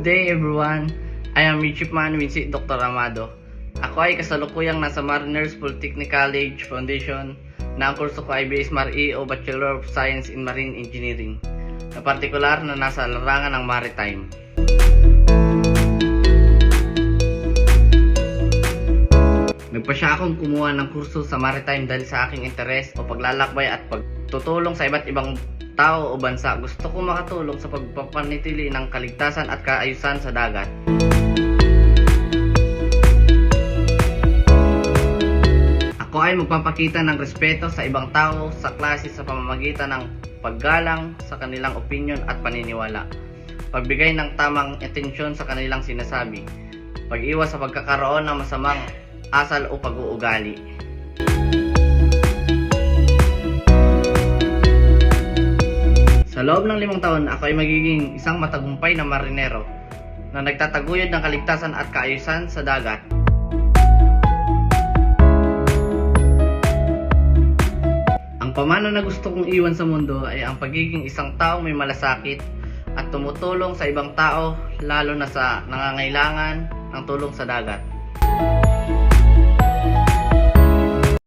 Good day everyone, I am Midshipman Wincy Dr. Amado. Ako ay kasalukuyang nasa Mariners Polytechnic College Foundation na ang kurso ko ay BSMARE o Bachelor of Science in Marine Engineering, na partikular na nasa larangan ng Maritime. Nagpasya akong kumuha ng kurso sa Maritime dahil sa aking interes o paglalakbay at pagtutulong sa iba't ibang tao o bansa. Gusto ko makatulong sa pagpapanatili ng kaligtasan at kaayusan sa dagat. Ako ay magpapakita ng respeto sa ibang tao sa klase sa pamamagitan ng paggalang sa kanilang opinyon at paniniwala, pagbigay ng tamang atensyon sa kanilang sinasabi, pag-iwas sa pagkakaroon ng masamang asal o pag-uugali. Sa loob ng 5 taon, ako ay magiging isang matagumpay na marinero na nagtataguyod ng kaligtasan at kaayusan sa dagat. Ang pamana na gusto kong iwan sa mundo ay ang pagiging isang taong may malasakit at tumutulong sa ibang tao, lalo na sa nangangailangan ng tulong sa dagat.